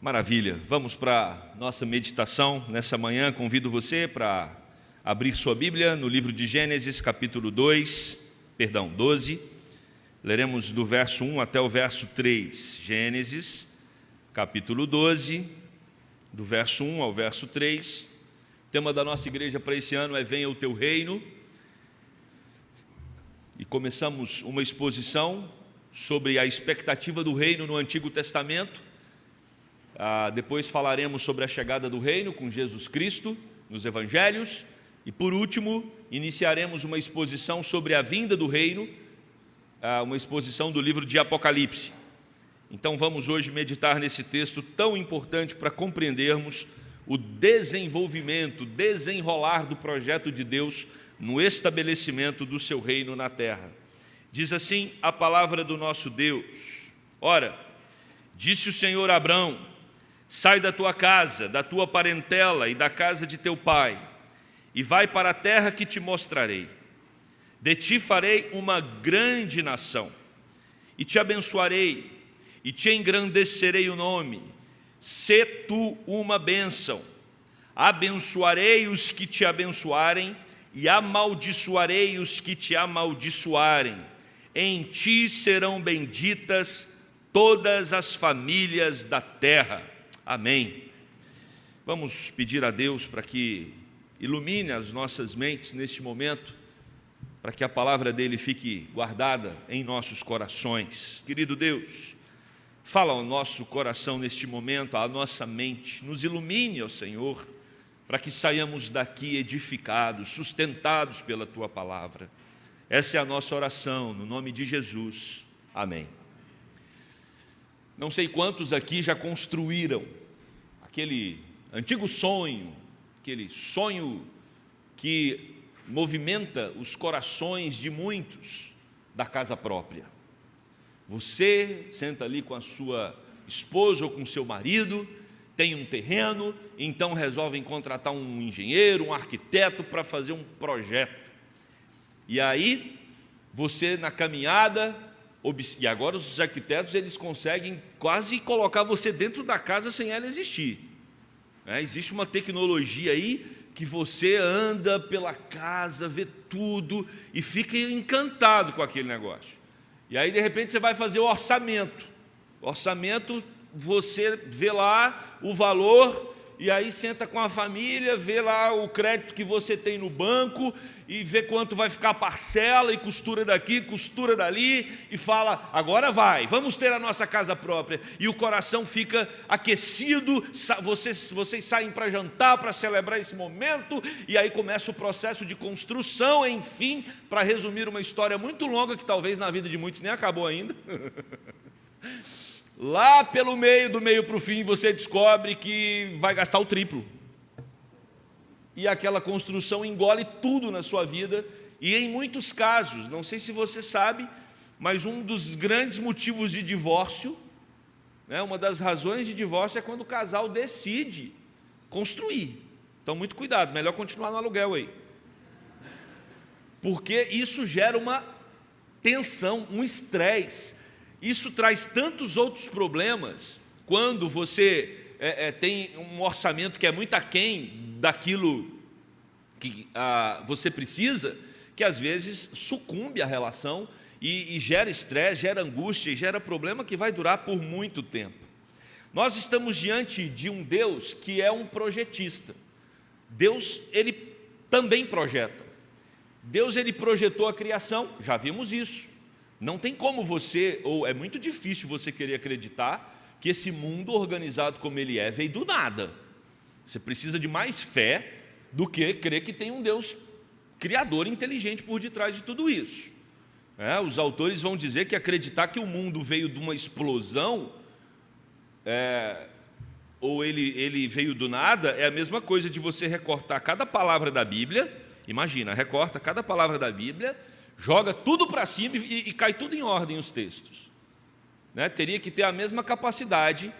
Maravilha, vamos para nossa meditação nessa manhã. Convido você para abrir sua Bíblia no livro de Gênesis, capítulo 12. Leremos do verso 1 até o verso 3. Gênesis, capítulo 12, do verso 1 ao verso 3. O tema da nossa igreja para esse ano é Venha o Teu Reino. E começamos uma exposição sobre a expectativa do reino no Antigo Testamento. Depois falaremos sobre a chegada do reino com Jesus Cristo nos Evangelhos. E por último, iniciaremos uma exposição sobre a vinda do reino, uma exposição do livro de Apocalipse. Então vamos hoje meditar nesse texto tão importante para compreendermos o desenvolvimento, desenrolar do projeto de Deus no estabelecimento do seu reino na terra. Diz assim a palavra do nosso Deus: Ora, disse o Senhor a Abrão: sai da tua casa, da tua parentela e da casa de teu pai, e vai para a terra que te mostrarei. De ti farei uma grande nação, e te abençoarei, e te engrandecerei o nome. Sê tu uma bênção. Abençoarei os que te abençoarem, e amaldiçoarei os que te amaldiçoarem. Em ti serão benditas todas as famílias da terra. Amém. Vamos pedir a Deus para que ilumine as nossas mentes neste momento, para que a palavra dele fique guardada em nossos corações. Querido Deus, fala ao nosso coração neste momento, à nossa mente, nos ilumine, ó Senhor, para que saiamos daqui edificados, sustentados pela tua palavra. Essa é a nossa oração, no nome de Jesus. Amém. Não sei quantos aqui já construíram aquele antigo sonho, aquele sonho que movimenta os corações de muitos, da casa própria. Você senta ali com a sua esposa ou com seu marido, tem um terreno, então resolvem contratar um engenheiro, um arquiteto para fazer um projeto. E aí, você na caminhada, e agora os arquitetos eles conseguem quase colocar você dentro da casa sem ela existir. Existe uma tecnologia aí que você anda pela casa, vê tudo e fica encantado com aquele negócio. E aí de repente você vai fazer o orçamento. O orçamento, você vê lá o valor e aí senta com a família, vê lá o crédito que você tem no banco e vê quanto vai ficar a parcela e costura daqui, costura dali e fala, agora vai, vamos ter a nossa casa própria. E o coração fica aquecido, vocês saem para jantar, para celebrar esse momento e aí começa o processo de construção, enfim, para resumir uma história muito longa que talvez na vida de muitos nem acabou ainda. Lá pelo meio, do meio para o fim, você descobre que vai gastar o triplo. E aquela construção engole tudo na sua vida. E em muitos casos, não sei se você sabe, mas um dos grandes motivos de divórcio, uma das razões de divórcio é quando o casal decide construir. Então, muito cuidado, melhor continuar no aluguel aí. Porque isso gera uma tensão, um estresse. Isso traz tantos outros problemas quando você tem um orçamento que é muito aquém daquilo que você precisa, que às vezes sucumbe a relação e gera estresse, gera angústia e gera problema que vai durar por muito tempo. Nós estamos diante de um Deus que é um projetista. Deus, ele também projeta. Deus, ele projetou a criação, já vimos isso. Não tem como ou é muito difícil você querer acreditar que esse mundo organizado como ele veio do nada. Você precisa de mais fé do que crer que tem um Deus criador inteligente por detrás de tudo isso. Os autores vão dizer que acreditar que o mundo veio de uma explosão, ou ele veio do nada, é a mesma coisa de você recortar cada palavra da Bíblia. Imagina, recorta cada palavra da Bíblia, joga tudo para cima e cai tudo em ordem os textos. Teria que ter a mesma capacidade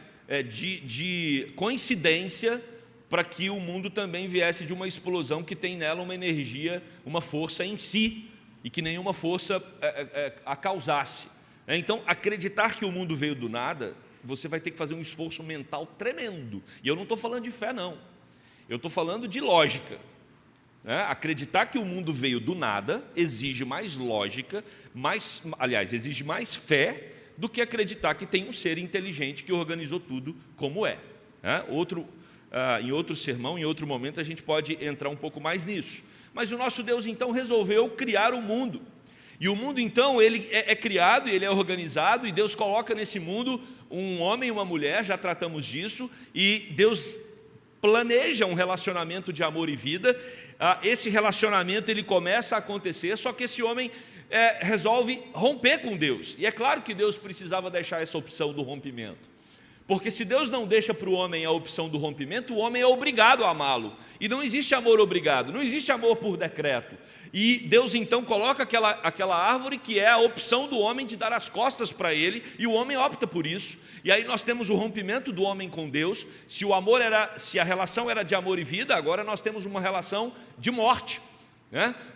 de coincidência para que o mundo também viesse de uma explosão que tem nela uma energia, uma força em si, e que nenhuma força a causasse. Então, acreditar que o mundo veio do nada você vai ter que fazer um esforço mental tremendo. E eu não estou falando de fé, não. Eu estou falando de lógica. Acreditar que o mundo veio do nada exige mais lógica, exige mais fé do que acreditar que tem um ser inteligente que organizou tudo como é. Em outro sermão, em outro momento, a gente pode entrar um pouco mais nisso. Mas o nosso Deus, então, resolveu criar o mundo. E o mundo, então, ele é criado, ele é organizado, e Deus coloca nesse mundo um homem e uma mulher, já tratamos disso, e Deus planeja um relacionamento de amor e vida. Esse relacionamento ele começa a acontecer, só que esse homem resolve romper com Deus. E é claro que Deus precisava deixar essa opção do rompimento, porque se Deus não deixa para o homem a opção do rompimento, o homem é obrigado a amá-lo. E não existe amor obrigado, não existe amor por decreto. E Deus então coloca aquela árvore que é a opção do homem de dar as costas para ele, e o homem opta por isso. E aí nós temos o rompimento do homem com Deus. Se a relação era de amor e vida, agora nós temos uma relação de morte.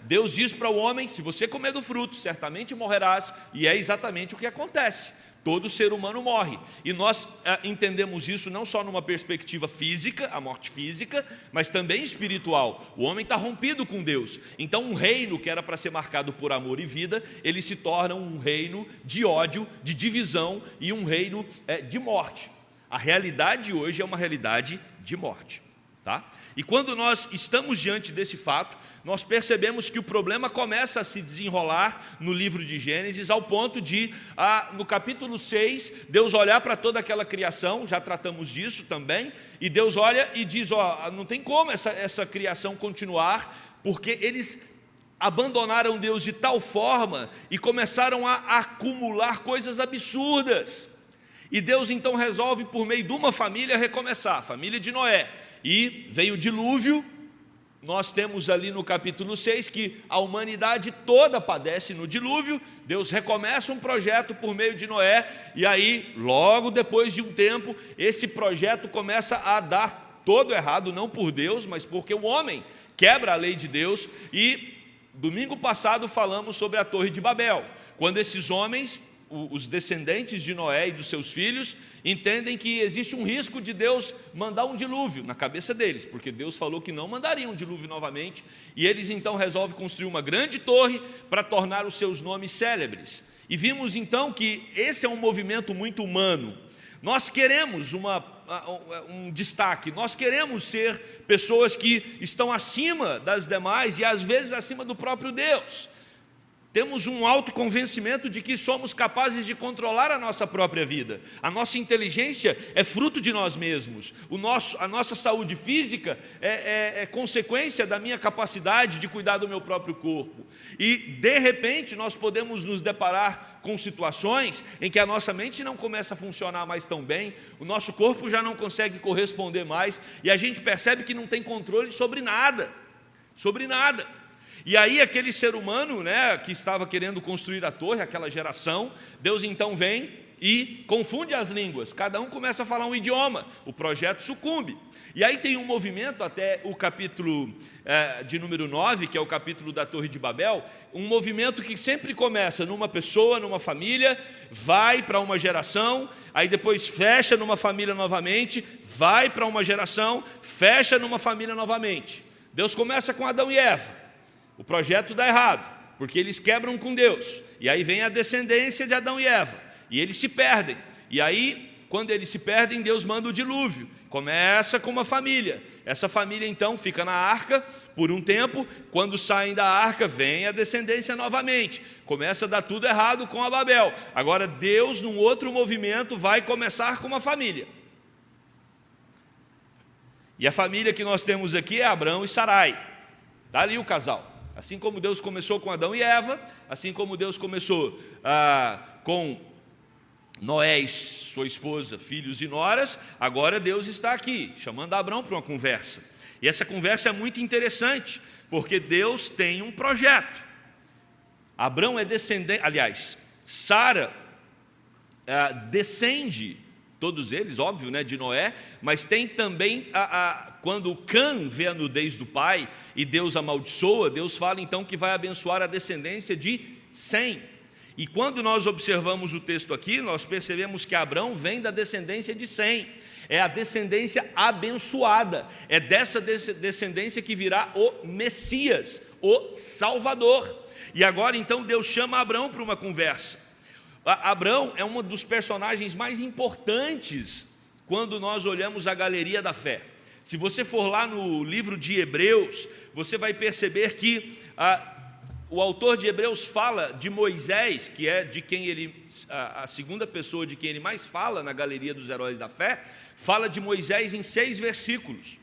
Deus diz para o homem: se você comer do fruto, certamente morrerás. E é exatamente o que acontece. Todo ser humano morre, e nós entendemos isso não só numa perspectiva física, a morte física, mas também espiritual. O homem está rompido com Deus, então um reino que era para ser marcado por amor e vida, ele se torna um reino de ódio, de divisão, e um reino de morte. A realidade hoje é uma realidade de morte, tá? E quando nós estamos diante desse fato, nós percebemos que o problema começa a se desenrolar no livro de Gênesis, ao ponto de, no capítulo 6, Deus olhar para toda aquela criação, já tratamos disso também, e Deus olha e diz: não tem como essa criação continuar, porque eles abandonaram Deus de tal forma e começaram a acumular coisas absurdas. E Deus então resolve, por meio de uma família, recomeçar, a família de Noé. E veio o dilúvio. Nós temos ali no capítulo 6 que a humanidade toda padece no dilúvio. Deus recomeça um projeto por meio de Noé, e aí, logo depois de um tempo, esse projeto começa a dar todo errado, não por Deus, mas porque o homem quebra a lei de Deus. E domingo passado falamos sobre a Torre de Babel, quando esses homens, os descendentes de Noé e dos seus filhos, entendem que existe um risco de Deus mandar um dilúvio na cabeça deles, porque Deus falou que não mandaria um dilúvio novamente, e eles então resolvem construir uma grande torre para tornar os seus nomes célebres. E vimos então que esse é um movimento muito humano. Nós queremos um destaque, nós queremos ser pessoas que estão acima das demais e às vezes acima do próprio Deus. Temos um autoconvencimento de que somos capazes de controlar a nossa própria vida. A nossa inteligência é fruto de nós mesmos. A nossa saúde física é consequência da minha capacidade de cuidar do meu próprio corpo. E, de repente, nós podemos nos deparar com situações em que a nossa mente não começa a funcionar mais tão bem, o nosso corpo já não consegue corresponder mais, e a gente percebe que não tem controle sobre nada. E aí aquele ser humano, que estava querendo construir a torre, aquela geração, Deus então vem e confunde as línguas, cada um começa a falar um idioma, o projeto sucumbe. E aí tem um movimento até o capítulo de número 9, que é o capítulo da Torre de Babel, um movimento que sempre começa numa pessoa, numa família, vai para uma geração, aí depois fecha numa família novamente, vai para uma geração, fecha numa família novamente. Deus começa com Adão e Eva. O projeto dá errado, porque eles quebram com Deus, e aí vem a descendência de Adão e Eva, e eles se perdem, e aí, quando eles se perdem, Deus manda o dilúvio, começa com uma família, essa família então fica na arca por um tempo, quando saem da arca, vem a descendência novamente, começa a dar tudo errado com a Babel, agora Deus, num outro movimento, vai começar com uma família, e a família que nós temos aqui é Abrão e Sarai, está ali o casal. Assim como Deus começou com Adão e Eva, assim como Deus começou com Noé e sua esposa, filhos e noras, agora Deus está aqui, chamando Abrão para uma conversa. E essa conversa é muito interessante, porque Deus tem um projeto. Abrão é descendente, aliás, Sara descende, todos eles, óbvio, de Noé, mas tem também, quando Cã vê a nudez do pai e Deus amaldiçoa, Deus fala então que vai abençoar a descendência de Sem. E quando nós observamos o texto aqui, nós percebemos que Abrão vem da descendência de Sem, é a descendência abençoada, é dessa descendência que virá o Messias, o Salvador. E agora então Deus chama Abrão para uma conversa. Abrão é um dos personagens mais importantes quando nós olhamos a galeria da fé. Se você for lá no livro de Hebreus, você vai perceber que o autor de Hebreus fala de Moisés, que é de quem ele, a segunda pessoa de quem ele mais fala na galeria dos heróis da fé, fala de Moisés em 6 versículos.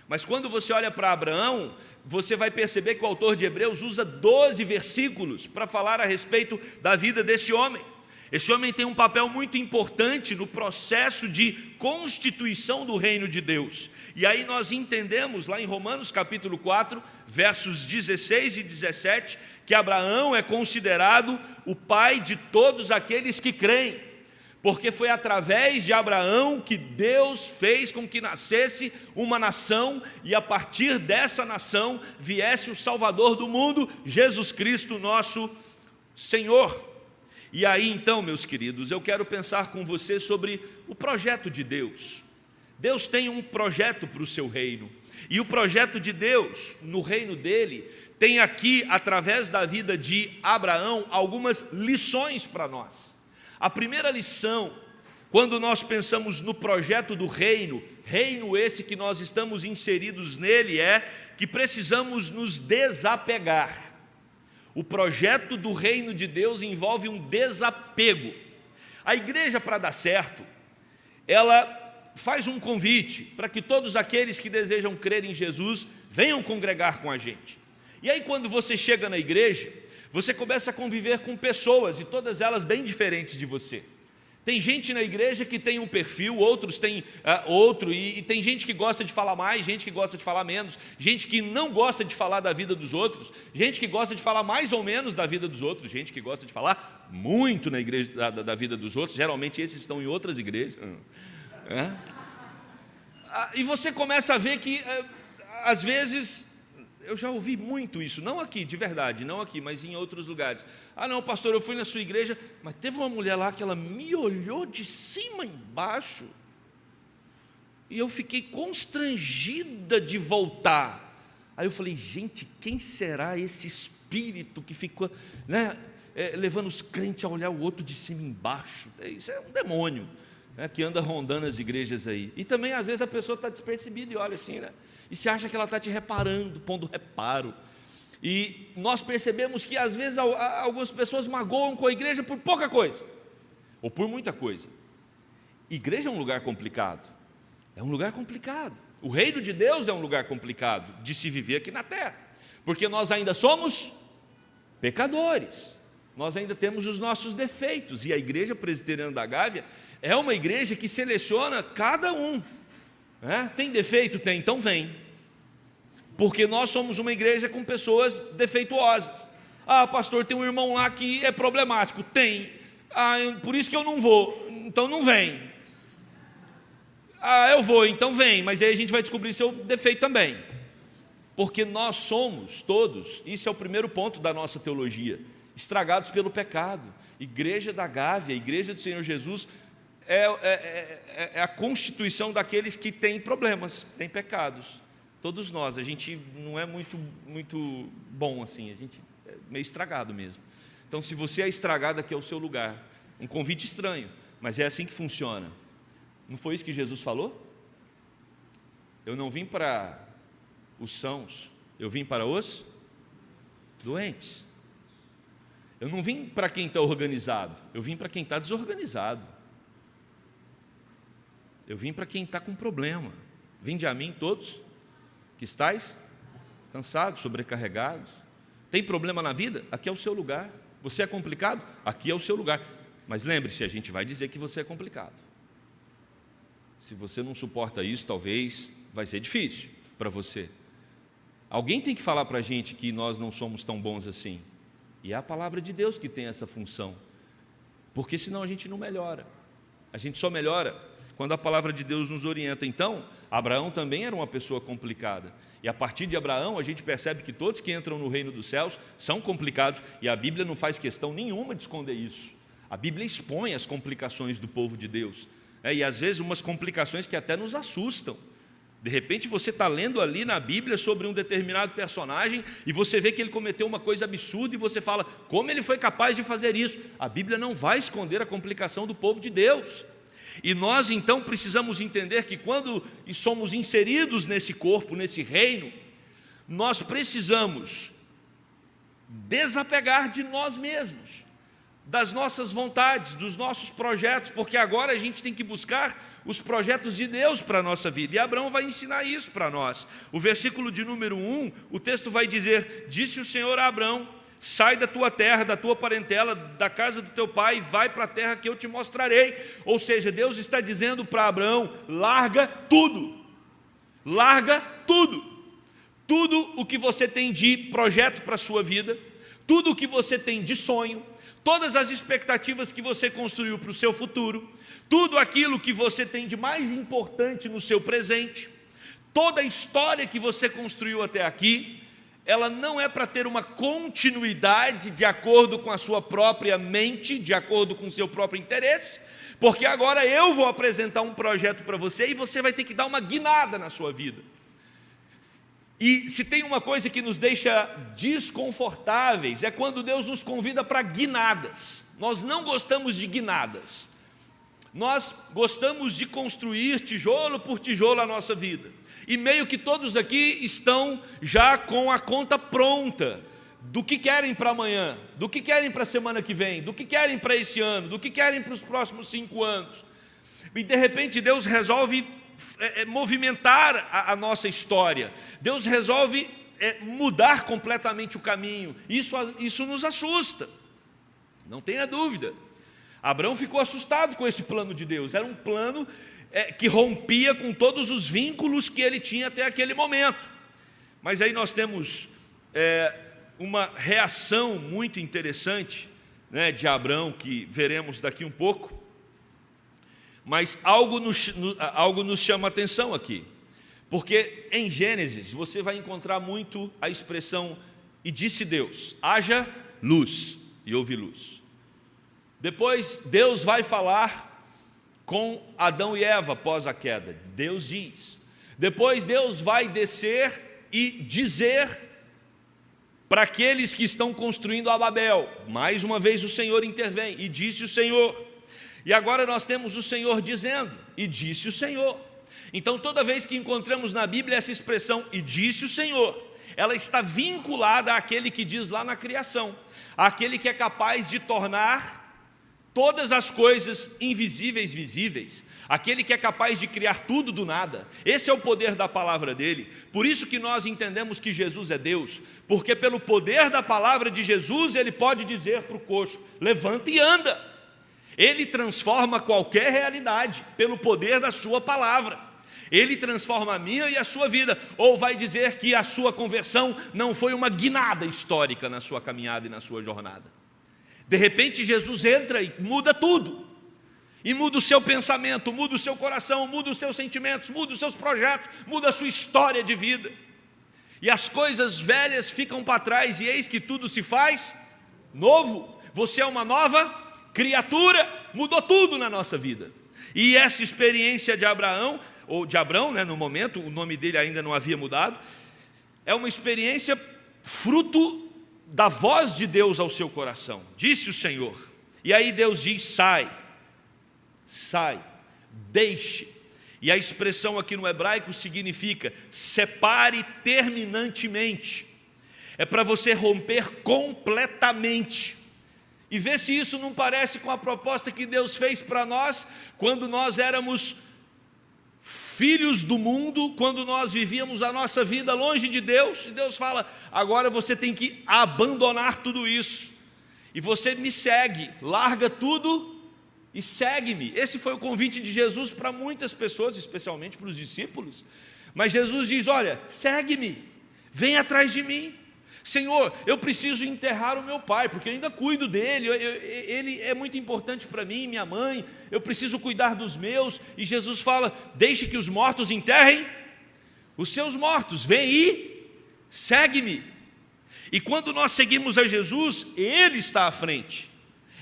Mas quando você olha para Abraão, você vai perceber que o autor de Hebreus usa 12 versículos para falar a respeito da vida desse homem. Esse homem tem um papel muito importante no processo de constituição do reino de Deus. E aí nós entendemos lá em Romanos capítulo 4, versos 16 e 17, que Abraão é considerado o pai de todos aqueles que creem, porque foi através de Abraão que Deus fez com que nascesse uma nação, e a partir dessa nação viesse o Salvador do mundo, Jesus Cristo, nosso Senhor. E aí então, meus queridos, eu quero pensar com você sobre o projeto de Deus. Deus tem um projeto para o seu reino, e o projeto de Deus, no reino dele, tem aqui, através da vida de Abraão, algumas lições para nós. A primeira lição, quando nós pensamos no projeto do reino, reino esse que nós estamos inseridos nele, é que precisamos nos desapegar. O projeto do reino de Deus envolve um desapego. A igreja, para dar certo, ela faz um convite para que todos aqueles que desejam crer em Jesus venham congregar com a gente. E aí quando você chega na igreja, você começa a conviver com pessoas, e todas elas bem diferentes de você. Tem gente na igreja que tem um perfil, outros têm outro, e tem gente que gosta de falar mais, gente que gosta de falar menos, gente que não gosta de falar da vida dos outros, gente que gosta de falar mais ou menos da vida dos outros, gente que gosta de falar muito na igreja, da vida dos outros. Geralmente esses estão em outras igrejas. E você começa a ver que, às vezes, eu já ouvi muito isso, não aqui, de verdade, não aqui, mas em outros lugares. Não, pastor, eu fui na sua igreja, mas teve uma mulher lá que ela me olhou de cima a embaixo, e eu fiquei constrangida de voltar. Aí eu falei, gente, quem será esse espírito que ficou, levando os crentes a olhar o outro de cima a embaixo? Isso é um demônio, que anda rondando as igrejas aí. E também às vezes a pessoa está despercebida e olha assim, e se acha que ela está te reparando, pondo reparo. E nós percebemos que às vezes algumas pessoas magoam com a igreja por pouca coisa, ou por muita coisa. Igreja é um lugar complicado, é um lugar complicado. O reino de Deus é um lugar complicado de se viver aqui na terra, porque nós ainda somos pecadores, nós ainda temos os nossos defeitos, e a igreja presbiteriana da Gávea é uma igreja que seleciona cada um. Tem defeito? Tem, então vem. Porque nós somos uma igreja com pessoas defeituosas. Pastor, tem um irmão lá que é problemático. Tem. Por isso que eu não vou. Então não vem. Eu vou, então vem. Mas aí a gente vai descobrir seu defeito também. Porque nós somos todos, isso é o primeiro ponto da nossa teologia, estragados pelo pecado. Igreja da Gávea, Igreja do Senhor Jesus, é a constituição daqueles que têm problemas, têm pecados. Todos nós, a gente não é muito bom assim, a gente é meio estragado mesmo. Então, se você é estragado, aqui é o seu lugar. Um convite estranho, mas é assim que funciona. Não foi isso que Jesus falou? Eu não vim para os sãos, eu vim para os doentes. Eu não vim para quem está organizado, eu vim para quem está desorganizado. Eu vim para quem está com problema. Vinde a mim todos que estáis cansados, sobrecarregados. Tem problema na vida? Aqui é o seu lugar. Você é complicado? Aqui é o seu lugar. Mas lembre-se, a gente vai dizer que você é complicado. Se você não suporta isso, talvez vai ser difícil para você. Alguém tem que falar para a gente que nós não somos tão bons assim. E é a palavra de Deus que tem essa função. Porque senão a gente não melhora. A gente só melhora quando a palavra de Deus nos orienta. Então, Abraão também era uma pessoa complicada. E a partir de Abraão, a gente percebe que todos que entram no reino dos céus são complicados, e a Bíblia não faz questão nenhuma de esconder isso. A Bíblia expõe as complicações do povo de Deus, e às vezes umas complicações que até nos assustam. De repente você está lendo ali na Bíblia sobre um determinado personagem e você vê que ele cometeu uma coisa absurda e você fala, como ele foi capaz de fazer isso? A Bíblia não vai esconder a complicação do povo de Deus. E nós então precisamos entender que quando somos inseridos nesse corpo, nesse reino, nós precisamos desapegar de nós mesmos, das nossas vontades, dos nossos projetos, porque agora a gente tem que buscar os projetos de Deus para a nossa vida, e Abraão vai ensinar isso para nós. O versículo de número 1, o texto vai dizer, disse o Senhor a Abraão, sai da tua terra, da tua parentela, da casa do teu pai, e vai para a terra que eu te mostrarei. Ou seja, Deus está dizendo para Abraão, larga tudo, tudo o que você tem de projeto para a sua vida, tudo o que você tem de sonho, todas as expectativas que você construiu para o seu futuro, tudo aquilo que você tem de mais importante no seu presente, toda a história que você construiu até aqui, ela não é para ter uma continuidade de acordo com a sua própria mente, de acordo com o seu próprio interesse, porque agora eu vou apresentar um projeto para você e você vai ter que dar uma guinada na sua vida. E se tem uma coisa que nos deixa desconfortáveis, é quando Deus nos convida para guinadas. Nós não gostamos de guinadas. Nós gostamos de construir tijolo por tijolo a nossa vida. E meio que todos aqui estão já com a conta pronta do que querem para amanhã, do que querem para a semana que vem, do que querem para esse ano, do que querem para os próximos 5 anos. E de repente Deus resolve movimentar a nossa história. Deus resolve mudar completamente o caminho. Isso nos assusta, não tenha dúvida. Abraão ficou assustado com esse plano de Deus. Era um plano que rompia com todos os vínculos que ele tinha até aquele momento. Mas aí nós temos uma reação muito interessante, né, de Abraão, que veremos daqui um pouco. Mas algo nos chama a atenção aqui, porque em Gênesis você vai encontrar muito a expressão, e disse Deus, haja luz, e houve luz. Depois Deus vai falar com Adão e Eva após a queda, Deus diz. Depois Deus vai descer e dizer para aqueles que estão construindo a Babel, mais uma vez o Senhor intervém, e disse o Senhor. E agora nós temos o Senhor dizendo, e disse o Senhor. Então toda vez que encontramos na Bíblia essa expressão, e disse o Senhor, ela está vinculada àquele que diz lá na criação, àquele que é capaz de tornar todas as coisas invisíveis visíveis, aquele que é capaz de criar tudo do nada. Esse é o poder da palavra dele. Por isso que nós entendemos que Jesus é Deus, porque pelo poder da palavra de Jesus ele pode dizer para o coxo, levanta e anda. Ele transforma qualquer realidade pelo poder da sua palavra. Ele transforma a minha e a sua vida. Ou vai dizer que a sua conversão não foi uma guinada histórica na sua caminhada e na sua jornada. De repente Jesus entra e muda tudo. E muda o seu pensamento, muda o seu coração, muda os seus sentimentos, muda os seus projetos, muda a sua história de vida. E as coisas velhas ficam para trás e eis que tudo se faz novo. Você é uma nova criatura, mudou tudo na nossa vida. E essa experiência de Abraão, ou de Abrão, né, no momento, o nome dele ainda não havia mudado, é uma experiência fruto da voz de Deus ao seu coração. Disse o Senhor. E aí Deus diz, sai, deixe. E a expressão aqui no hebraico significa separe terminantemente. É para você romper completamente. E vê se isso não parece com a proposta que Deus fez para nós, quando nós éramos filhos do mundo, quando nós vivíamos a nossa vida longe de Deus, e Deus fala, agora você tem que abandonar tudo isso, e você me segue, larga tudo e segue-me. Esse foi o convite de Jesus para muitas pessoas, especialmente para os discípulos. Mas Jesus diz, olha, segue-me, vem atrás de mim, Senhor, eu preciso enterrar o meu pai, porque eu ainda cuido dele, ele é muito importante para mim, minha mãe, eu preciso cuidar dos meus. E Jesus fala: deixe que os mortos enterrem os seus mortos, vem e segue-me. E quando nós seguimos a Jesus, Ele está à frente.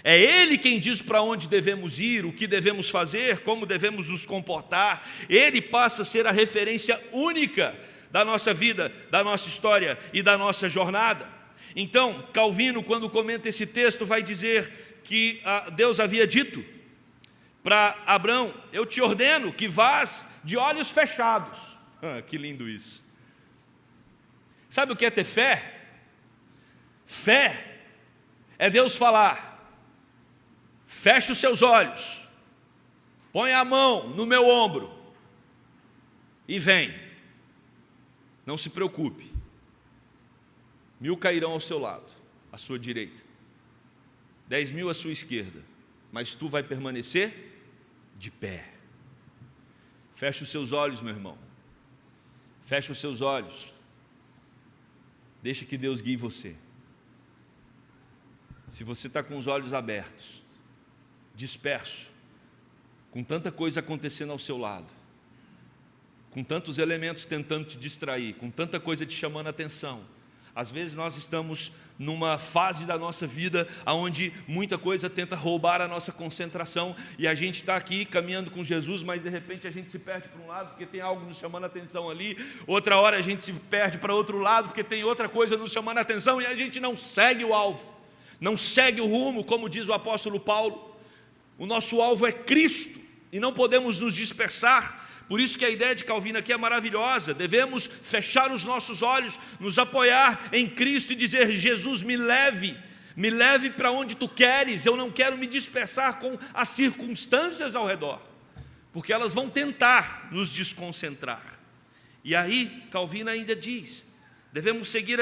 É Ele quem diz para onde devemos ir, o que devemos fazer, como devemos nos comportar. Ele passa a ser a referência única da nossa vida, da nossa história e da nossa jornada. Então, Calvino, quando comenta esse texto, vai dizer que Deus havia dito para Abrão: eu te ordeno que vás de olhos fechados. Que lindo isso. Sabe o que é ter fé? Fé é Deus falar: feche os seus olhos, põe a mão no meu ombro e vem. Não se preocupe, 1000 cairão ao seu lado, à sua direita, 10.000 à sua esquerda, mas tu vai permanecer de pé. Feche os seus olhos, meu irmão, feche os seus olhos, deixa que Deus guie você. Se você está com os olhos abertos, disperso, com tanta coisa acontecendo ao seu lado, com tantos elementos tentando te distrair, com tanta coisa te chamando a atenção, às vezes nós estamos numa fase da nossa vida onde muita coisa tenta roubar a nossa concentração, e a gente está aqui caminhando com Jesus, mas de repente a gente se perde para um lado porque tem algo nos chamando a atenção ali, outra hora a gente se perde para outro lado porque tem outra coisa nos chamando a atenção, e a gente não segue o alvo, não segue o rumo, como diz o apóstolo Paulo. O nosso alvo é Cristo e não podemos nos dispersar. Por isso que a ideia de Calvino aqui é maravilhosa. Devemos fechar os nossos olhos, nos apoiar em Cristo e dizer: Jesus, me leve para onde tu queres. Eu não quero me dispersar com as circunstâncias ao redor, porque elas vão tentar nos desconcentrar. E aí Calvino ainda diz: devemos seguir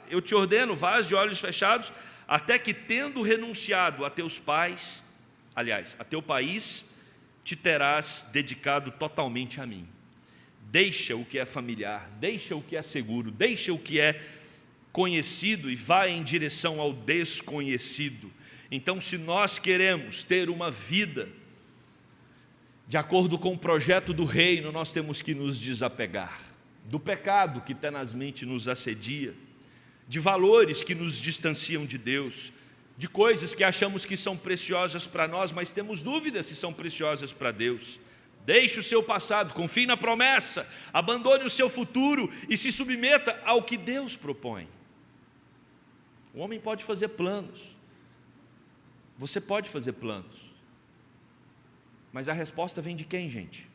eu te ordeno, vás de olhos fechados, até que, tendo renunciado a teus pais, aliás, a teu país, te terás dedicado totalmente a mim. Deixa o que é familiar, deixa o que é seguro, deixa o que é conhecido e vai em direção ao desconhecido. Então, se nós queremos ter uma vida de acordo com o projeto do reino, nós temos que nos desapegar do pecado que tenazmente nos assedia, de valores que nos distanciam de Deus, de coisas que achamos que são preciosas para nós, mas temos dúvidas se são preciosas para Deus. Deixe o seu passado, confie na promessa, abandone o seu futuro e se submeta ao que Deus propõe. O homem pode fazer planos, você pode fazer planos, mas a resposta vem de quem, gente?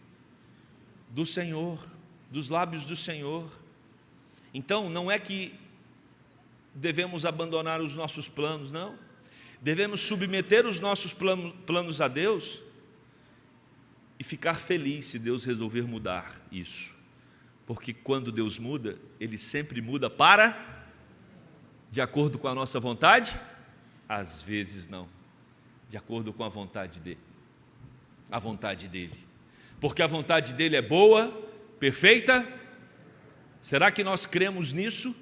Do Senhor, dos lábios do Senhor. Então, não é que devemos abandonar os nossos planos, não. Devemos submeter os nossos planos a Deus e ficar feliz se Deus resolver mudar isso. Porque quando Deus muda, Ele sempre muda para, de acordo com a nossa vontade? Às vezes não, de acordo com a vontade dEle. A vontade dEle. Porque a vontade dEle é boa, perfeita. Será que nós cremos nisso?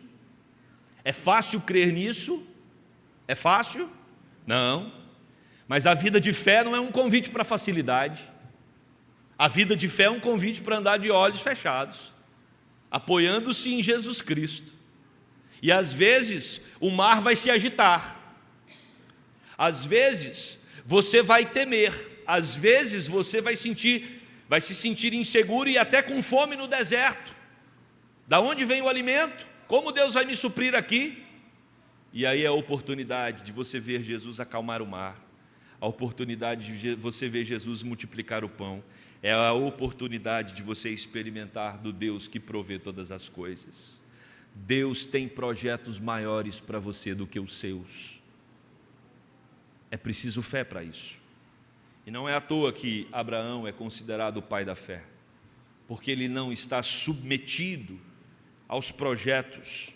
É fácil crer nisso? É fácil? Não. Mas a vida de fé não é um convite para facilidade. A vida de fé é um convite para andar de olhos fechados, apoiando-se em Jesus Cristo. E às vezes o mar vai se agitar, às vezes você vai temer, às vezes você vai se sentir inseguro e até com fome no deserto. Da onde vem o alimento? Como Deus vai me suprir aqui? E aí é a oportunidade de você ver Jesus acalmar o mar, a oportunidade de você ver Jesus multiplicar o pão, é a oportunidade de você experimentar do Deus que provê todas as coisas. Deus tem projetos maiores para você do que os seus. É preciso fé para isso. E não é à toa que Abraão é considerado o pai da fé, porque ele não está submetido aos projetos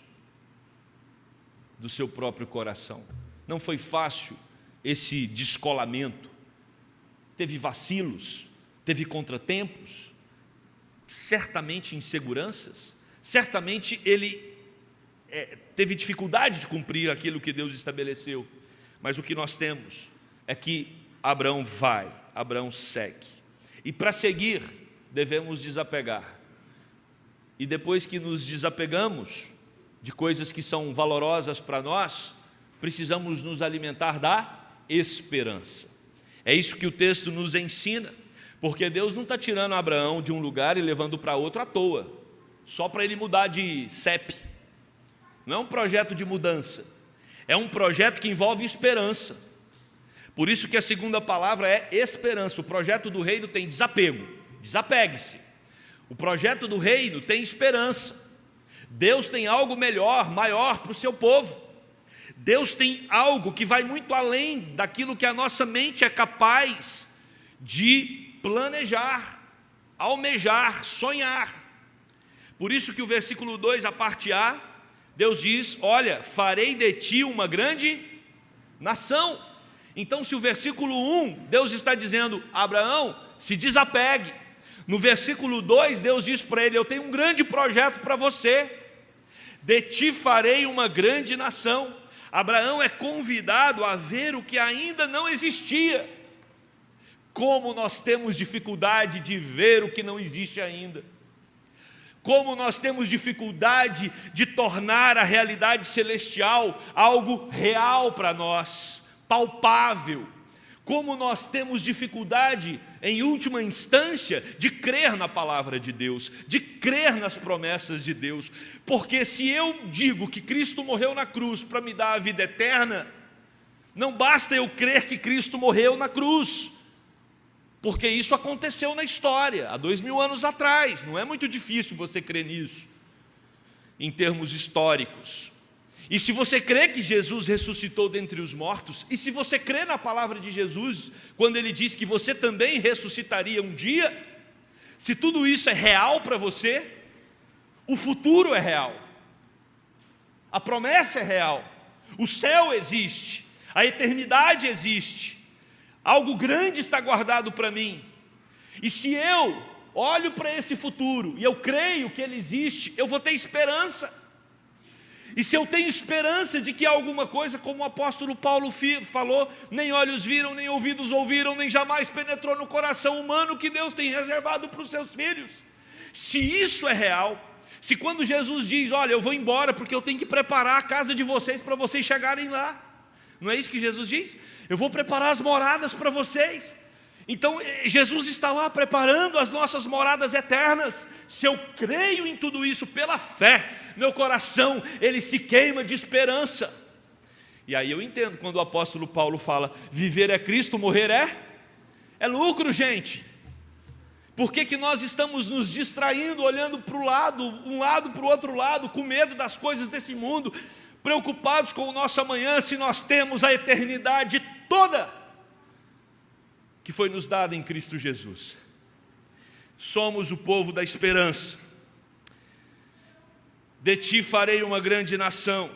do seu próprio coração. Não foi fácil esse descolamento, teve vacilos, teve contratempos, certamente inseguranças, certamente ele teve dificuldade de cumprir aquilo que Deus estabeleceu. Mas o que nós temos é que Abraão vai, Abraão segue. E para seguir, devemos desapegar. E depois que nos desapegamos de coisas que são valorosas para nós, precisamos nos alimentar da esperança. É isso que o texto nos ensina, porque Deus não está tirando Abraão de um lugar e levando para outro à toa, só para ele mudar de CEP. Não é um projeto de mudança, é um projeto que envolve esperança. Por isso que a segunda palavra é esperança. O projeto do reino tem desapego, desapegue-se. O projeto do reino tem esperança. Deus tem algo melhor, maior para o seu povo. Deus tem algo que vai muito além daquilo que a nossa mente é capaz de planejar, almejar, sonhar. Por isso que o versículo 2, a parte A, Deus diz: olha, farei de ti uma grande nação. Então, se o versículo 1, Deus está dizendo: Abraão, se desapegue. No versículo 2, Deus diz para ele: eu tenho um grande projeto para você. De ti farei uma grande nação. Abraão é convidado a ver o que ainda não existia. Como nós temos dificuldade de ver o que não existe ainda. Como nós temos dificuldade de tornar a realidade celestial algo real para nós, palpável. Como nós temos dificuldade, em última instância, de crer na palavra de Deus, de crer nas promessas de Deus. Porque se eu digo que Cristo morreu na cruz para me dar a vida eterna, não basta eu crer que Cristo morreu na cruz, porque isso aconteceu na história, há 2000 anos atrás. Não é muito difícil você crer nisso, em termos históricos. E se você crê que Jesus ressuscitou dentre os mortos, e se você crê na palavra de Jesus, quando ele diz que você também ressuscitaria um dia, se tudo isso é real para você, o futuro é real, a promessa é real, o céu existe, a eternidade existe, algo grande está guardado para mim. E se eu olho para esse futuro e eu creio que ele existe, eu vou ter esperança. E se eu tenho esperança de que alguma coisa, como o apóstolo Paulo falou, nem olhos viram, nem ouvidos ouviram, nem jamais penetrou no coração humano que Deus tem reservado para os seus filhos. Se isso é real, se quando Jesus diz: olha, eu vou embora porque eu tenho que preparar a casa de vocês para vocês chegarem lá, não é isso que Jesus diz? Eu vou preparar as moradas para vocês. Então Jesus está lá preparando as nossas moradas eternas. Se eu creio em tudo isso pela fé, meu coração, ele se queima de esperança. E aí eu entendo quando o apóstolo Paulo fala: viver é Cristo, morrer é lucro, gente. Por que nós estamos nos distraindo, olhando para o lado, um lado para o outro lado, com medo das coisas desse mundo, preocupados com o nosso amanhã, se nós temos a eternidade toda que foi nos dada em Cristo Jesus? Somos o povo da esperança. De ti farei uma grande nação.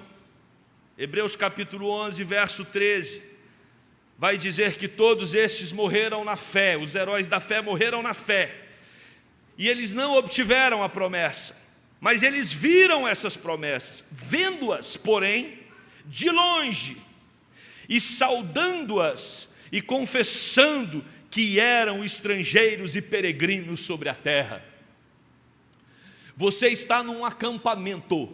Hebreus capítulo 11, verso 13, vai dizer que todos estes morreram na fé, os heróis da fé morreram na fé, e eles não obtiveram a promessa, mas eles viram essas promessas, vendo-as, porém, de longe, e saudando-as, e confessando que eram estrangeiros e peregrinos sobre a terra. Você está num acampamento.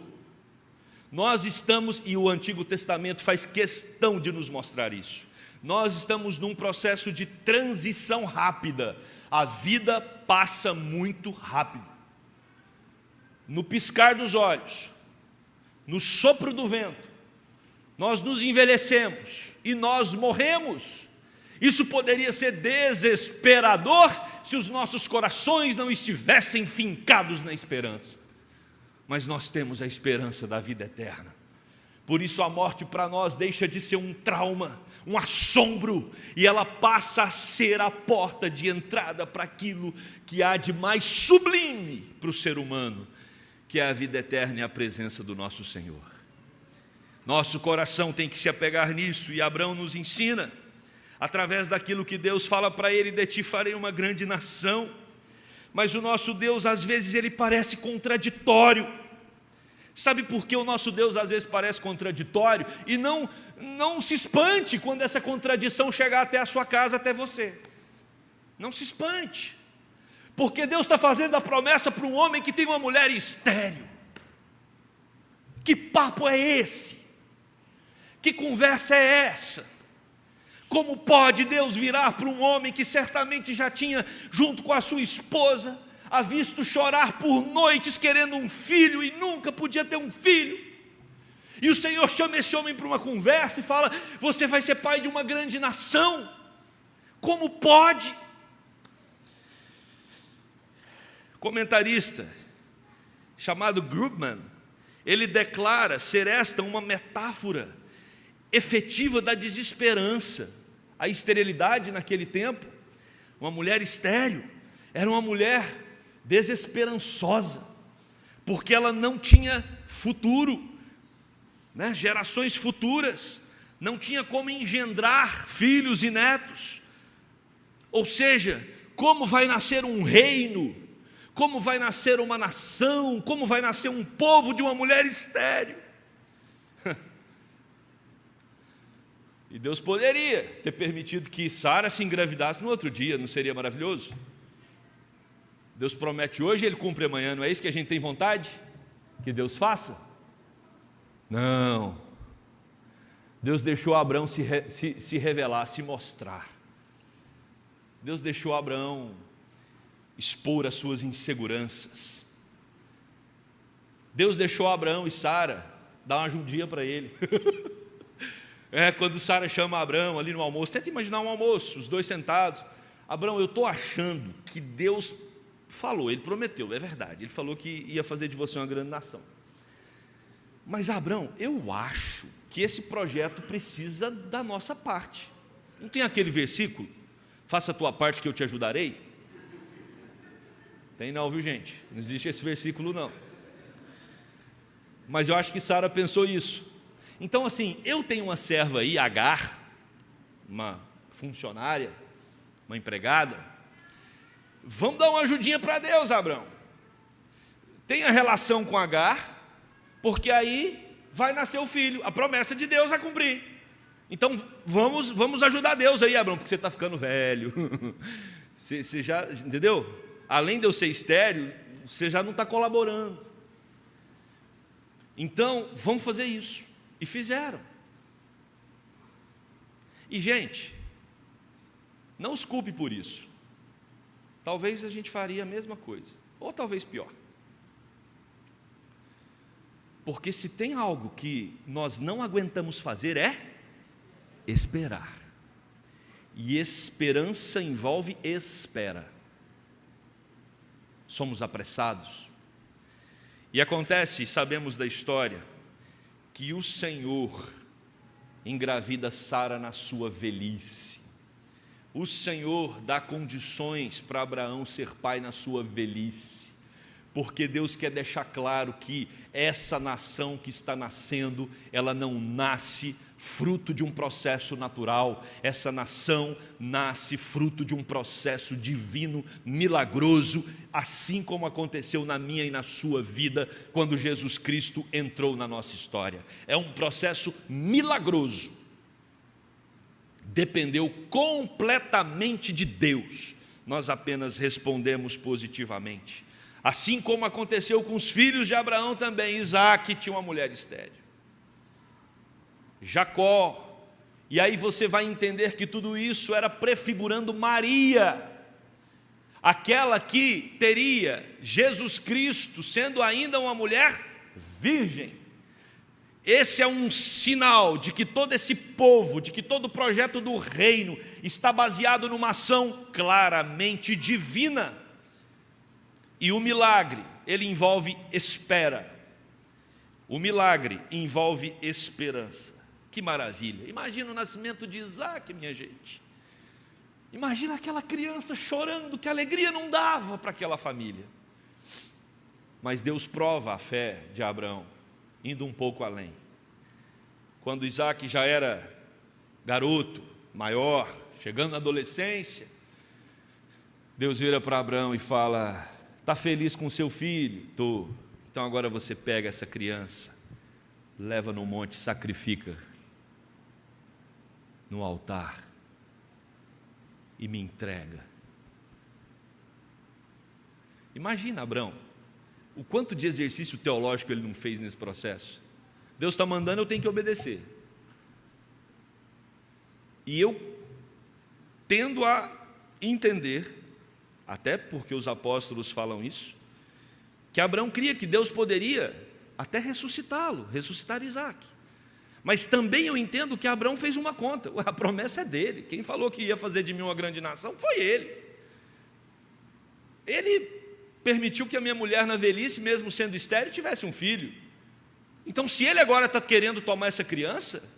Nós estamos, e o Antigo Testamento faz questão de nos mostrar isso, nós estamos num processo de transição rápida. A vida passa muito rápido. No piscar dos olhos, no sopro do vento, nós nos envelhecemos e nós morremos. Isso poderia ser desesperador se os nossos corações não estivessem fincados na esperança. Mas nós temos a esperança da vida eterna. Por isso a morte para nós deixa de ser um trauma, um assombro, e ela passa a ser a porta de entrada para aquilo que há de mais sublime para o ser humano, que é a vida eterna e a presença do nosso Senhor. Nosso coração tem que se apegar nisso, e Abraão nos ensina, através daquilo que Deus fala para ele: de ti farei uma grande nação. Mas o nosso Deus, às vezes, ele parece contraditório. Sabe por que o nosso Deus às vezes parece contraditório? E não se espante quando essa contradição chegar até a sua casa, até você. Não se espante. Porque Deus está fazendo a promessa para um homem que tem uma mulher estéril. Que papo é esse? Que conversa é essa? Como pode Deus virar para um homem que certamente já tinha, junto com a sua esposa, a visto chorar por noites querendo um filho e nunca podia ter um filho? E o Senhor chama esse homem para uma conversa e fala: você vai ser pai de uma grande nação. Como pode? Comentarista chamado Grubman, ele declara ser esta uma metáfora efetiva da desesperança. A esterilidade naquele tempo, uma mulher estéril, era uma mulher desesperançosa, porque ela não tinha futuro, gerações futuras, não tinha como engendrar filhos e netos. Ou seja, como vai nascer um reino? Como vai nascer uma nação? Como vai nascer um povo de uma mulher estéril? E Deus poderia ter permitido que Sara se engravidasse no outro dia, não seria maravilhoso? Deus promete hoje, Ele cumpre amanhã, não é isso que a gente tem vontade que Deus faça? Não. Deus deixou Abraão se revelar, se mostrar. Deus deixou Abraão expor as suas inseguranças. Deus deixou Abraão e Sara dar uma judia para ele. Quando Sara chama Abraão ali no almoço, tenta imaginar um almoço, os dois sentados. Abraão, eu estou achando que Deus falou, Ele prometeu, é verdade, Ele falou que ia fazer de você uma grande nação. Mas Abraão, eu acho que esse projeto precisa da nossa parte. Não tem aquele versículo, faça a tua parte que eu te ajudarei? Tem não, viu gente? Não existe esse versículo não. Mas eu acho que Sara pensou isso. Então assim, eu tenho uma serva aí, Agar, uma funcionária, uma empregada. Vamos dar uma ajudinha para Deus, Abraão. Tenha relação com Agar, porque aí vai nascer o filho, a promessa de Deus vai cumprir. Então vamos ajudar Deus aí, Abraão, porque você está ficando velho. Você já, entendeu? Além de eu ser estéril, você já não está colaborando. Então vamos fazer isso. E fizeram. E gente, não os culpe por isso. Talvez a gente faria a mesma coisa, ou talvez pior. Porque se tem algo que nós não aguentamos fazer é esperar. E esperança envolve espera. Somos apressados. E acontece, sabemos da história, que o Senhor engravida Sara na sua velhice. O Senhor dá condições para Abraão ser pai na sua velhice, porque Deus quer deixar claro que essa nação que está nascendo, ela não nasce fruto de um processo natural, essa nação nasce fruto de um processo divino, milagroso, assim como aconteceu na minha e na sua vida, quando Jesus Cristo entrou na nossa história. É um processo milagroso, dependeu completamente de Deus, nós apenas respondemos positivamente. Assim como aconteceu com os filhos de Abraão também, Isaac tinha uma mulher estéril, Jacó, e aí você vai entender que tudo isso era prefigurando Maria, aquela que teria Jesus Cristo, sendo ainda uma mulher virgem. Esse é um sinal de que todo esse povo, de que todo o projeto do reino está baseado numa ação claramente divina. E o milagre, ele envolve espera. O milagre envolve esperança. Que maravilha! Imagina o nascimento de Isaac, minha gente. Imagina aquela criança chorando, que alegria não dava para aquela família. Mas Deus prova a fé de Abraão, indo um pouco além. Quando Isaac já era garoto, maior, chegando na adolescência, Deus vira para Abraão e fala: está feliz com seu filho? Estou. Então agora você pega essa criança, leva no monte, sacrifica no altar e me entrega. Imagina Abraão, o quanto de exercício teológico ele não fez nesse processo. Deus está mandando, eu tenho que obedecer. E eu tendo a entender, até porque os apóstolos falam isso, que Abraão cria que Deus poderia até ressuscitá-lo, ressuscitar Isaac. Mas também eu entendo que Abraão fez uma conta, a promessa é dele. Quem falou que ia fazer de mim uma grande nação foi ele. Ele permitiu que a minha mulher na velhice, mesmo sendo estéril, tivesse um filho. Então se ele agora está querendo tomar essa criança,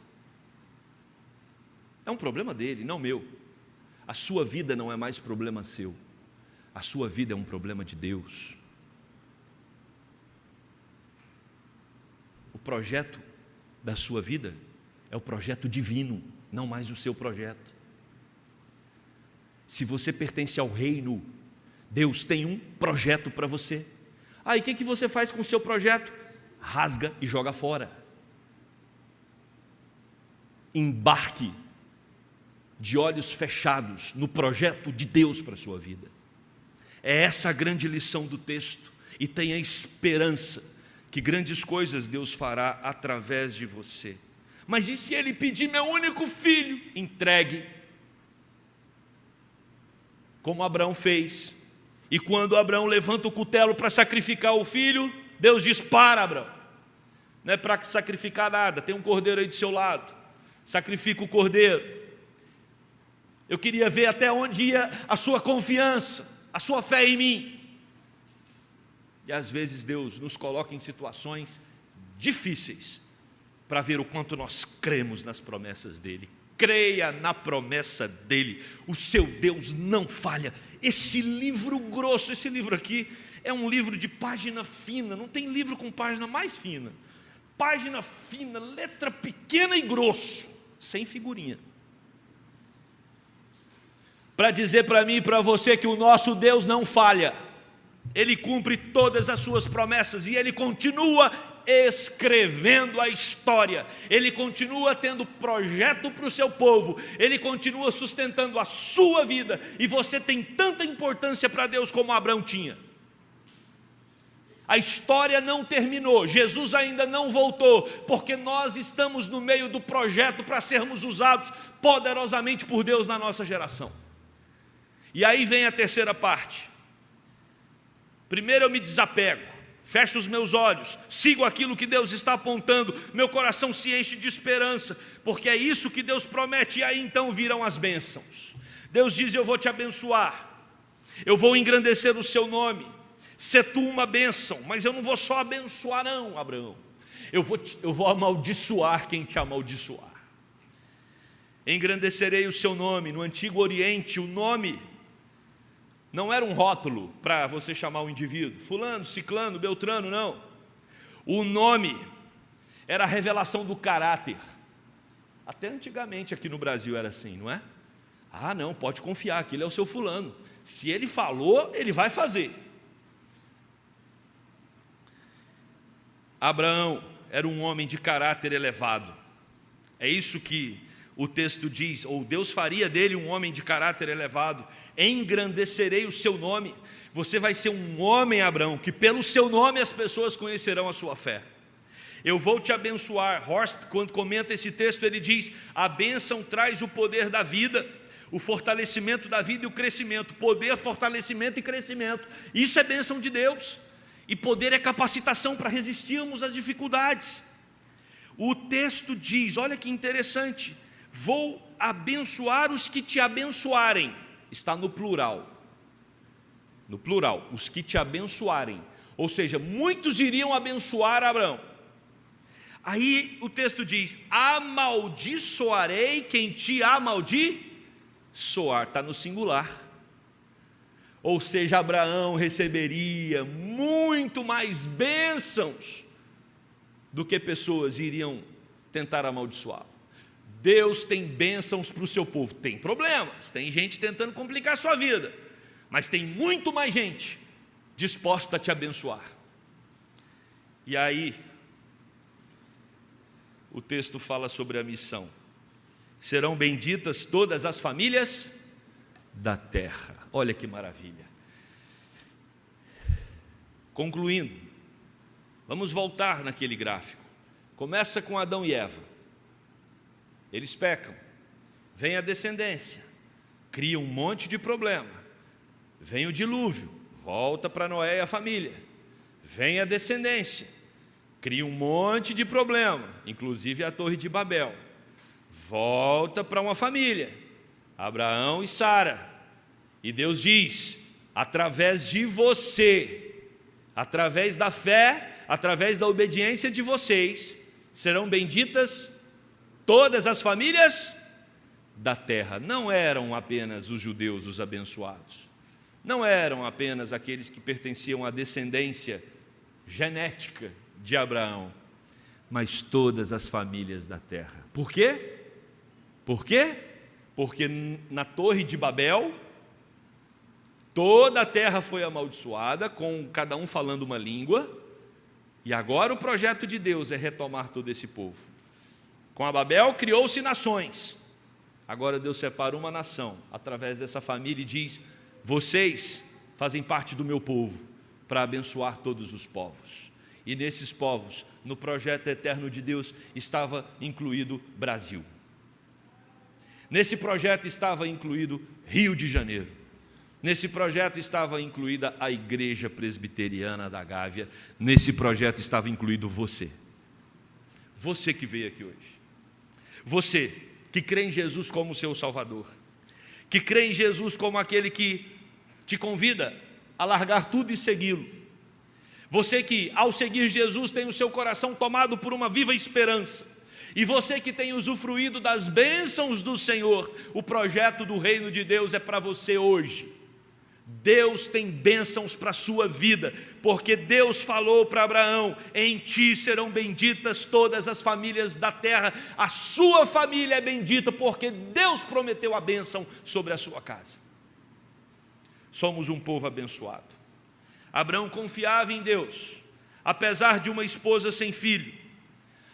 é um problema dele, não meu. A sua vida não é mais problema seu, a sua vida é um problema de Deus. O projeto da sua vida é o projeto divino, não mais o seu projeto. Se você pertence ao reino, Deus tem um projeto para você. E o que você faz com o seu projeto? Rasga e joga fora. Embarque de olhos fechados no projeto de Deus para a sua vida. É essa a grande lição do texto, e tenha esperança que grandes coisas Deus fará através de você. Mas e se ele pedir meu único filho? Entregue, como Abraão fez. E quando Abraão levanta o cutelo para sacrificar o filho, Deus diz: para, Abraão, não é para sacrificar nada, tem um cordeiro aí do seu lado, sacrifica o cordeiro. Eu queria ver até onde ia a sua confiança, a sua fé em mim. E às vezes Deus nos coloca em situações difíceis para ver o quanto nós cremos nas promessas dEle. Creia na promessa dEle, o seu Deus não falha. Esse livro grosso, esse livro aqui é um livro de página fina, não tem livro com página mais fina. Página fina, letra pequena e grosso, sem figurinha. Para dizer para mim e para você que o nosso Deus não falha. Ele cumpre todas as suas promessas e Ele continua escrevendo a história. Ele continua tendo projeto para o seu povo. Ele continua sustentando a sua vida. E você tem tanta importância para Deus como Abraão tinha. A história não terminou, Jesus ainda não voltou, porque nós estamos no meio do projeto para sermos usados poderosamente por Deus na nossa geração. E aí vem a terceira parte. Primeiro eu me desapego, fecho os meus olhos, sigo aquilo que Deus está apontando, meu coração se enche de esperança, porque é isso que Deus promete, e aí então virão as bênçãos. Deus diz: eu vou te abençoar, eu vou engrandecer o seu nome, ser tu uma bênção, mas eu não vou só abençoar não, Abraão, eu vou amaldiçoar quem te amaldiçoar. Engrandecerei o seu nome. No Antigo Oriente, o nome não era um rótulo para você chamar um indivíduo, fulano, ciclano, beltrano, não. O nome era a revelação do caráter. Até antigamente aqui no Brasil era assim, não é? Não, pode confiar, aquele é o seu fulano. Se ele falou, ele vai fazer. Abraão era um homem de caráter elevado. É isso que o texto diz, ou Deus faria dele um homem de caráter elevado. Engrandecerei o seu nome. Você vai ser um homem, Abraão, que pelo seu nome as pessoas conhecerão a sua fé. Eu vou te abençoar. Horst, quando comenta esse texto, ele diz: a bênção traz o poder da vida, o fortalecimento da vida e o crescimento. Poder, fortalecimento e crescimento, isso é bênção de Deus. E poder é capacitação para resistirmos às dificuldades. O texto diz, olha que interessante: vou abençoar os que te abençoarem. Está no plural. No plural, os que te abençoarem. Ou seja, muitos iriam abençoar Abraão. Aí o texto diz: amaldiçoarei quem te amaldiçoar. Está no singular. Ou seja, Abraão receberia muito mais bênçãos do que pessoas iriam tentar amaldiçoá-lo. Deus tem bênçãos para o seu povo. Tem problemas, tem gente tentando complicar a sua vida, mas tem muito mais gente disposta a te abençoar. E aí, o texto fala sobre a missão. Serão benditas todas as famílias da terra. Olha que maravilha. Concluindo, vamos voltar naquele gráfico. Começa com Adão e Eva. Eles pecam. Vem a descendência. Cria um monte de problema. Vem o dilúvio. Volta para Noé e a família. Vem a descendência. Cria um monte de problema, inclusive a Torre de Babel. Volta para uma família. Abraão e Sara. E Deus diz: através de você, através da fé, através da obediência de vocês, serão benditas todas as famílias da terra. Não eram apenas os judeus os abençoados, não eram apenas aqueles que pertenciam à descendência genética de Abraão, mas todas as famílias da terra. Por quê? Por quê? Porque na Torre de Babel, toda a terra foi amaldiçoada, com cada um falando uma língua, e agora o projeto de Deus é retomar todo esse povo. Com a Babel criou-se nações, agora Deus separa uma nação, através dessa família, e diz: vocês fazem parte do meu povo, para abençoar todos os povos. E nesses povos, no projeto eterno de Deus, estava incluído Brasil. Nesse projeto estava incluído Rio de Janeiro. Nesse projeto estava incluída a Igreja Presbiteriana da Gávea. Nesse projeto estava incluído você. Você que veio aqui hoje. Você que crê em Jesus como seu Salvador. Que crê em Jesus como aquele que te convida a largar tudo e segui-lo. Você que, ao seguir Jesus, tem o seu coração tomado por uma viva esperança. E você que tem usufruído das bênçãos do Senhor, o projeto do reino de Deus é para você hoje. Deus tem bênçãos para a sua vida, porque Deus falou para Abraão: em ti serão benditas todas as famílias da terra. A sua família é bendita, porque Deus prometeu a bênção sobre a sua casa. Somos um povo abençoado. Abraão confiava em Deus, apesar de uma esposa sem filho,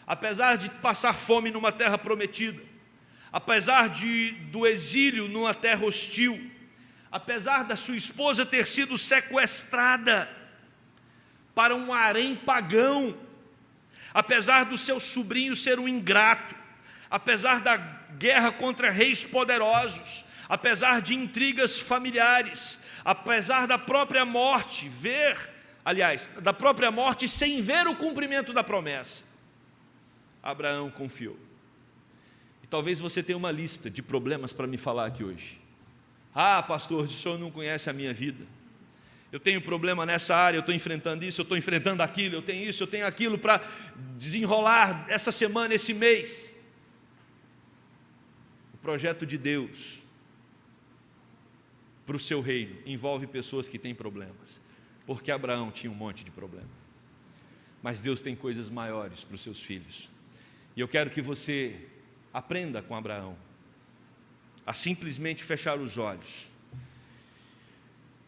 apesar de passar fome numa terra prometida, apesar do exílio numa terra hostil, apesar da sua esposa ter sido sequestrada para um harém pagão, apesar do seu sobrinho ser um ingrato, apesar da guerra contra reis poderosos, apesar de intrigas familiares, apesar da própria morte, da própria morte sem ver o cumprimento da promessa, Abraão confiou. E talvez você tenha uma lista de problemas para me falar aqui hoje. Ah, pastor, o senhor não conhece a minha vida. Eu tenho problema nessa área, eu estou enfrentando isso, eu estou enfrentando aquilo, eu tenho isso, eu tenho aquilo para desenrolar essa semana, esse mês. O projeto de Deus para o seu reino envolve pessoas que têm problemas, porque Abraão tinha um monte de problema, mas Deus tem coisas maiores para os seus filhos. E eu quero que você aprenda com Abraão a simplesmente fechar os olhos,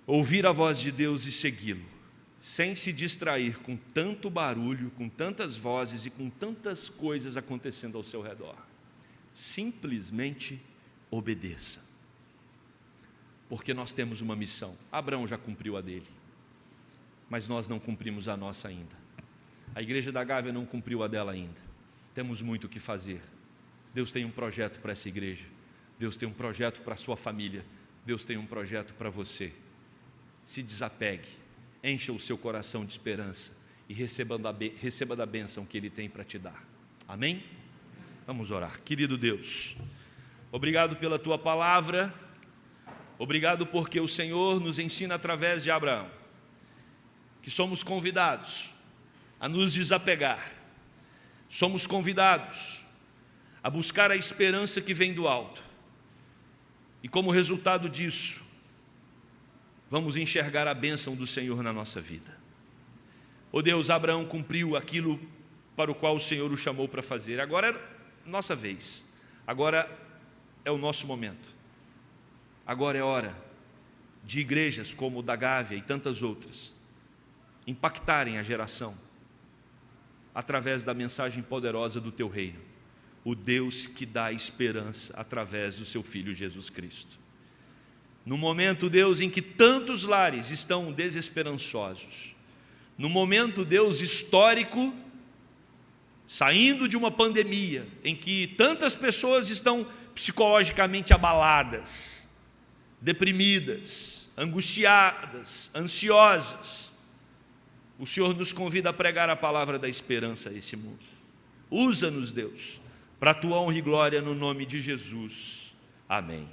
ouvir a voz de Deus e segui-lo, sem se distrair com tanto barulho, com tantas vozes e com tantas coisas acontecendo ao seu redor. Simplesmente obedeça, porque nós temos uma missão. Abraão já cumpriu a dele, mas nós não cumprimos a nossa ainda. A igreja da Gávea não cumpriu a dela ainda. Temos muito o que fazer. Deus tem um projeto para essa igreja, Deus tem um projeto para a sua família, Deus tem um projeto para você. Se desapegue, encha o seu coração de esperança e receba da bênção que Ele tem para te dar. Amém? Vamos orar. Querido Deus, obrigado pela Tua palavra, obrigado porque o Senhor nos ensina através de Abraão, que somos convidados a nos desapegar, somos convidados a buscar a esperança que vem do alto, e como resultado disso, vamos enxergar a bênção do Senhor na nossa vida. Ó Deus, Abraão cumpriu aquilo para o qual o Senhor o chamou para fazer. Agora é nossa vez, agora é o nosso momento, agora é hora de igrejas como o da Gávea e tantas outras impactarem a geração, através da mensagem poderosa do teu reino, o Deus que dá esperança através do seu Filho Jesus Cristo. No momento, Deus, em que tantos lares estão desesperançosos, no momento, Deus, histórico, saindo de uma pandemia, em que tantas pessoas estão psicologicamente abaladas, deprimidas, angustiadas, ansiosas, o Senhor nos convida a pregar a palavra da esperança a esse mundo. Usa-nos, Deus, para a tua honra e glória, no nome de Jesus. Amém.